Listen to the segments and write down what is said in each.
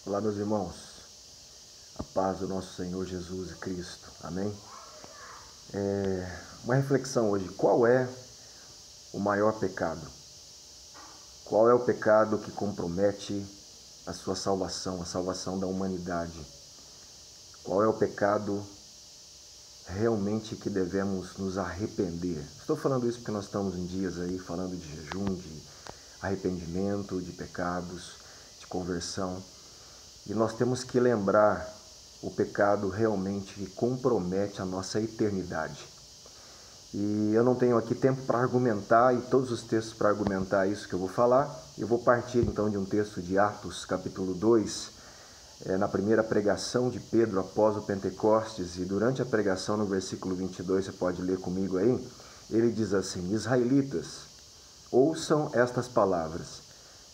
Olá, meus irmãos, a paz do nosso Senhor Jesus e Cristo, amém? Uma reflexão hoje: qual é o maior pecado? Qual é o pecado que compromete a sua salvação, a salvação da humanidade? Qual é o pecado realmente que devemos nos arrepender? Estou falando isso porque nós estamos em dias aí falando de jejum, de arrependimento, de pecados, de conversão. E nós temos que lembrar o pecado realmente que compromete a nossa eternidade. E eu não tenho aqui tempo para argumentar, e todos os textos para argumentar isso que eu vou falar. Eu vou partir então de um texto de Atos, capítulo 2, na primeira pregação de Pedro após o Pentecostes, e durante a pregação no versículo 22, você pode ler comigo aí, ele diz assim: Israelitas, ouçam estas palavras.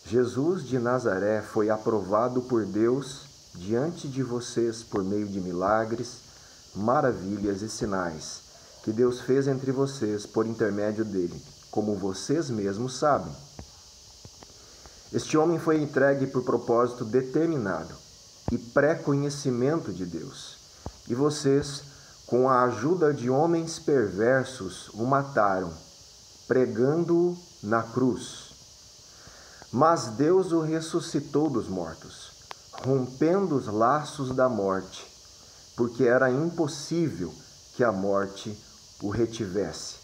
Jesus de Nazaré foi aprovado por Deus diante de vocês por meio de milagres, maravilhas e sinais que Deus fez entre vocês por intermédio dele, como vocês mesmos sabem. Este homem foi entregue por propósito determinado e pré-conhecimento de Deus, e vocês, com a ajuda de homens perversos, o mataram, pregando-o na cruz. Mas Deus o ressuscitou dos mortos, rompendo os laços da morte, porque era impossível que a morte o retivesse.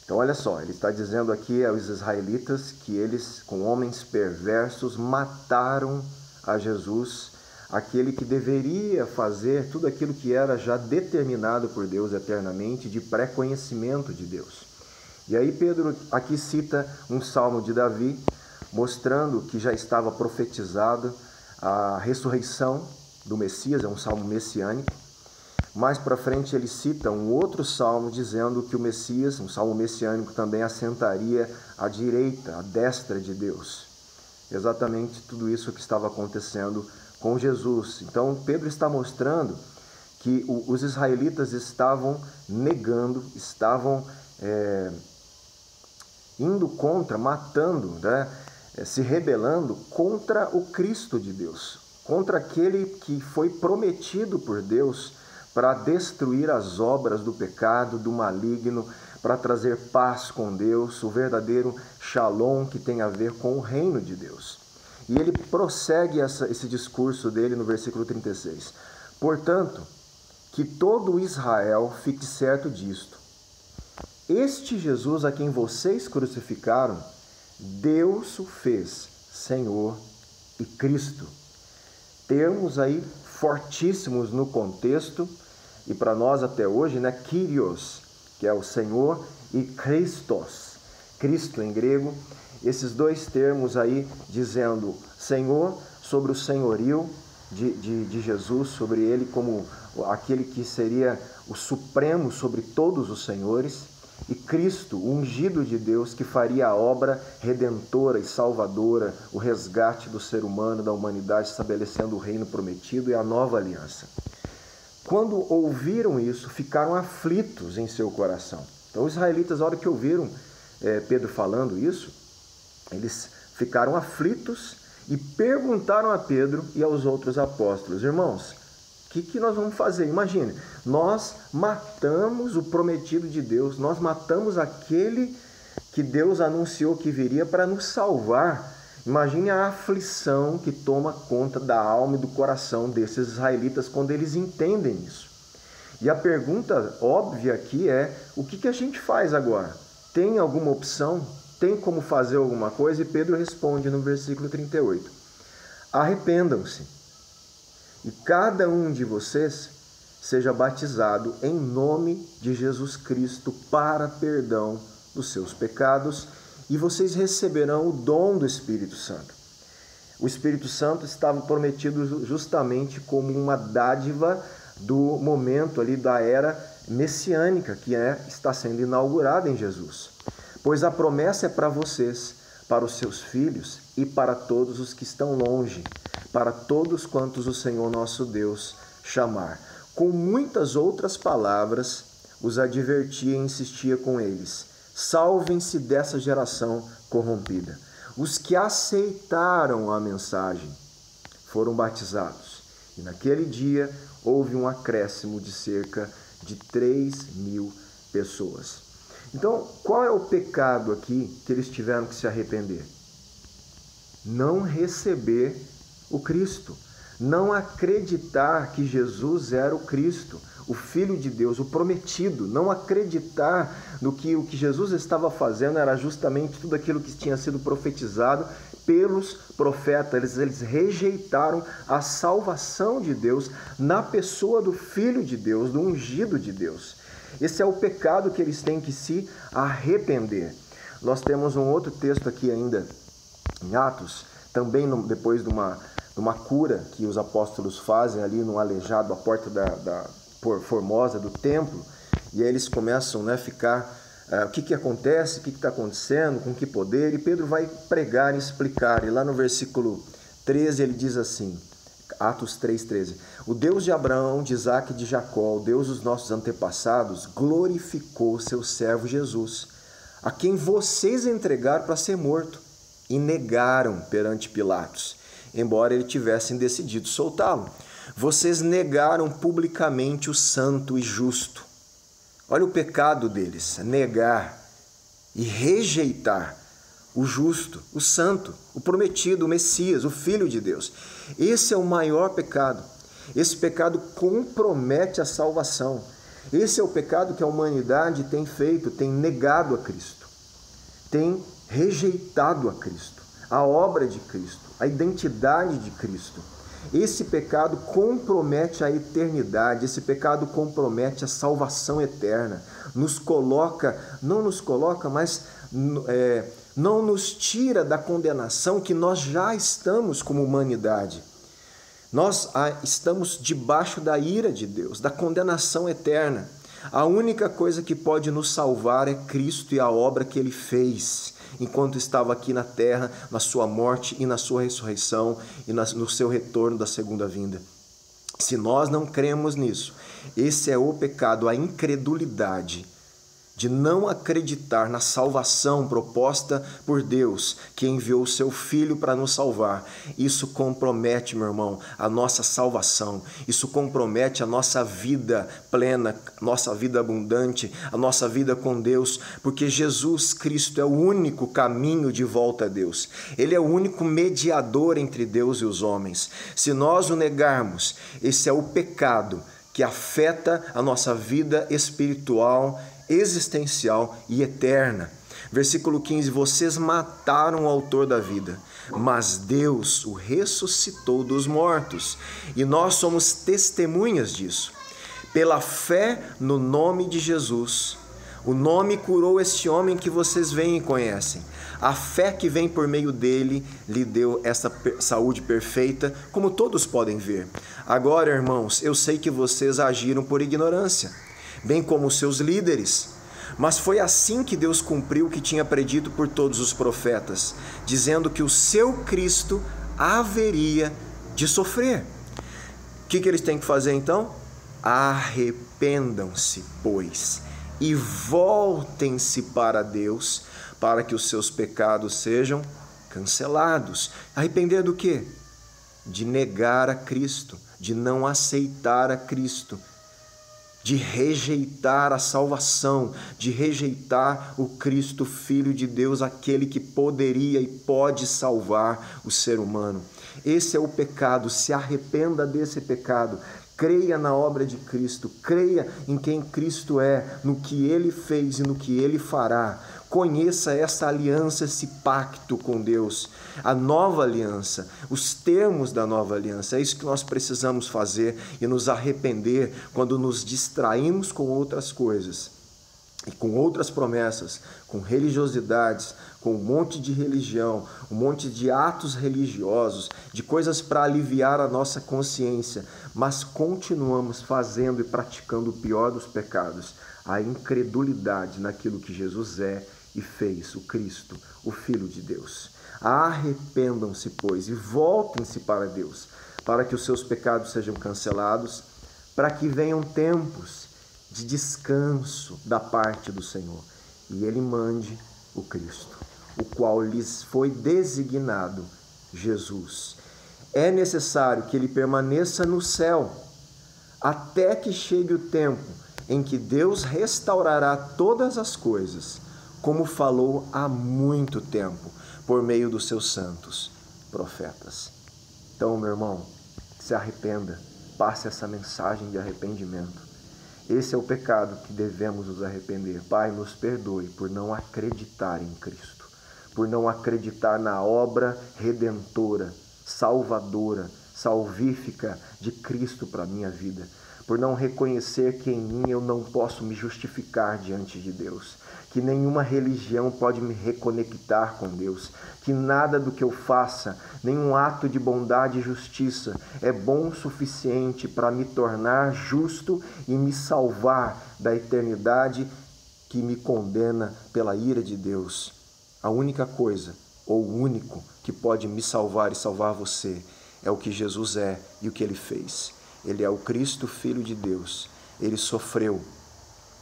Então olha só, ele está dizendo aqui aos israelitas que eles, com homens perversos, mataram a Jesus, aquele que deveria fazer tudo aquilo que era já determinado por Deus eternamente, de pré-conhecimento de Deus. E aí Pedro aqui cita um salmo de Davi, mostrando que já estava profetizado a ressurreição do Messias, é um salmo messiânico. Mais para frente ele cita um outro salmo dizendo que o Messias, um salmo messiânico, também assentaria à direita, à destra de Deus. Exatamente tudo isso que estava acontecendo com Jesus. Então Pedro está mostrando que os israelitas estavam negando, estavam indo contra, matando, se rebelando contra o Cristo de Deus, contra aquele que foi prometido por Deus para destruir as obras do pecado, do maligno, para trazer paz com Deus, o verdadeiro shalom que tem a ver com o reino de Deus. E ele prossegue esse discurso dele no versículo 36. Portanto, que todo Israel fique certo disto. Este Jesus a quem vocês crucificaram, Deus o fez Senhor e Cristo. Termos aí fortíssimos no contexto, e para nós até hoje, Kyrios, que é o Senhor, e Christos, Cristo em grego, esses dois termos aí dizendo Senhor sobre o senhorio de Jesus, sobre ele como aquele que seria o supremo sobre todos os senhores, e Cristo, o ungido de Deus, que faria a obra redentora e salvadora, o resgate do ser humano, da humanidade, estabelecendo o reino prometido e a nova aliança. Quando ouviram isso, ficaram aflitos em seu coração. Então os israelitas, na hora que ouviram Pedro falando isso, eles ficaram aflitos e perguntaram a Pedro e aos outros apóstolos: irmãos, o que nós vamos fazer? Imagine, nós matamos o prometido de Deus, nós matamos aquele que Deus anunciou que viria para nos salvar. Imagine a aflição que toma conta da alma e do coração desses israelitas quando eles entendem isso. E a pergunta óbvia aqui é: o que a gente faz agora? Tem alguma opção? Tem como fazer alguma coisa? E Pedro responde no versículo 38. Arrependam-se. E cada um de vocês seja batizado em nome de Jesus Cristo para perdão dos seus pecados, e vocês receberão o dom do Espírito Santo. O Espírito Santo estava prometido justamente como uma dádiva do momento ali da era messiânica que está sendo inaugurada em Jesus. Pois a promessa é para vocês, para os seus filhos e para todos os que estão longe, para todos quantos o Senhor nosso Deus chamar. Com muitas outras palavras, os advertia e insistia com eles: salvem-se dessa geração corrompida. Os que aceitaram a mensagem foram batizados. E naquele dia houve um acréscimo de cerca de 3.000 pessoas. Então, qual é o pecado aqui que eles tiveram que se arrepender? Não receber o Cristo, não acreditar que Jesus era o Cristo, o Filho de Deus, o prometido, não acreditar no que o que Jesus estava fazendo era justamente tudo aquilo que tinha sido profetizado pelos profetas. Eles rejeitaram a salvação de Deus na pessoa do Filho de Deus, do ungido de Deus. Esse é o pecado que eles têm que se arrepender. Nós temos um outro texto aqui ainda em Atos, também depois de uma cura que os apóstolos fazem ali no aleijado à porta da formosa do templo, e aí eles começam a ficar, o que acontece, o que está acontecendo, com que poder, e Pedro vai pregar e explicar, e lá no versículo 13 ele diz assim, Atos 3,13, o Deus de Abraão, de Isaque e de Jacó, o Deus dos nossos antepassados, glorificou seu servo Jesus, a quem vocês entregaram para ser morto, e negaram perante Pilatos, embora ele tivessem decidido soltá-lo. Vocês negaram publicamente o santo e justo. Olha o pecado deles, negar e rejeitar o justo, o santo, o prometido, o Messias, o Filho de Deus. Esse é o maior pecado. Esse pecado compromete a salvação. Esse é o pecado que a humanidade tem feito, tem negado a Cristo, tem rejeitado a Cristo, a obra de Cristo, a identidade de Cristo. Esse pecado compromete a eternidade, esse pecado compromete a salvação eterna, não nos tira da condenação que nós já estamos como humanidade. Nós estamos debaixo da ira de Deus, da condenação eterna. A única coisa que pode nos salvar é Cristo e a obra que Ele fez enquanto estava aqui na terra, na sua morte e na sua ressurreição e no seu retorno da segunda vinda. Se nós não cremos nisso, esse é o pecado, a incredulidade de não acreditar na salvação proposta por Deus, que enviou o seu Filho para nos salvar. Isso compromete, meu irmão, a nossa salvação. Isso compromete a nossa vida plena, nossa vida abundante, a nossa vida com Deus, porque Jesus Cristo é o único caminho de volta a Deus. Ele é o único mediador entre Deus e os homens. Se nós o negarmos, esse é o pecado que afeta a nossa vida espiritual, existencial e eterna. Versículo 15, vocês mataram o autor da vida, mas Deus o ressuscitou dos mortos, e nós somos testemunhas disso. Pela fé no nome de Jesus, o nome curou este homem que vocês veem e conhecem. A fé que vem por meio dele lhe deu essa saúde perfeita, como todos podem ver. Agora, irmãos, eu sei que vocês agiram por ignorância, bem como os seus líderes. Mas foi assim que Deus cumpriu o que tinha predito por todos os profetas, dizendo que o seu Cristo haveria de sofrer. O que eles têm que fazer então? Arrependam-se, pois, e voltem-se para Deus, para que os seus pecados sejam cancelados. Arrepender do quê? De negar a Cristo, de não aceitar a Cristo, de rejeitar a salvação, de rejeitar o Cristo, Filho de Deus, aquele que poderia e pode salvar o ser humano. Esse é o pecado, se arrependa desse pecado, creia na obra de Cristo, creia em quem Cristo é, no que Ele fez e no que Ele fará. Conheça essa aliança, esse pacto com Deus, a nova aliança, os termos da nova aliança. É isso que nós precisamos fazer e nos arrepender quando nos distraímos com outras coisas e com outras promessas, com religiosidades, com um monte de religião, um monte de atos religiosos, de coisas para aliviar a nossa consciência, mas continuamos fazendo e praticando o pior dos pecados, a incredulidade naquilo que Jesus é e fez, o Cristo, o Filho de Deus. Arrependam-se, pois, e voltem-se para Deus, para que os seus pecados sejam cancelados, para que venham tempos de descanso da parte do Senhor, e Ele mande o Cristo, o qual lhes foi designado Jesus. é necessário que ele permaneça no céu até que chegue o tempo em que Deus restaurará todas as coisas, como falou há muito tempo, por meio dos seus santos profetas. Então, meu irmão, se arrependa, passe essa mensagem de arrependimento. Esse é o pecado que devemos nos arrepender. Pai, nos perdoe por não acreditar em Cristo, por não acreditar na obra redentora, salvadora, salvífica de Cristo para a minha vida, por não reconhecer que em mim eu não posso me justificar diante de Deus, que nenhuma religião pode me reconectar com Deus, que nada do que eu faça, nenhum ato de bondade e justiça é bom o suficiente para me tornar justo e me salvar da eternidade que me condena pela ira de Deus. A única coisa, ou o único, que pode me salvar e salvar você é o que Jesus é e o que Ele fez. Ele é o Cristo, Filho de Deus. Ele sofreu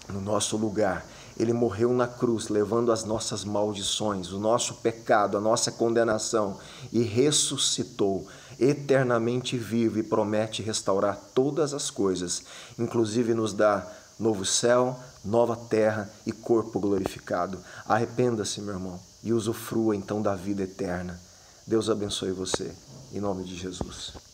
no nosso lugar. Ele morreu na cruz, levando as nossas maldições, o nosso pecado, a nossa condenação, e ressuscitou, eternamente vivo, e promete restaurar todas as coisas, inclusive nos dar novo céu, nova terra e corpo glorificado. Arrependa-se, meu irmão, e usufrua então da vida eterna. Deus abençoe você, em nome de Jesus.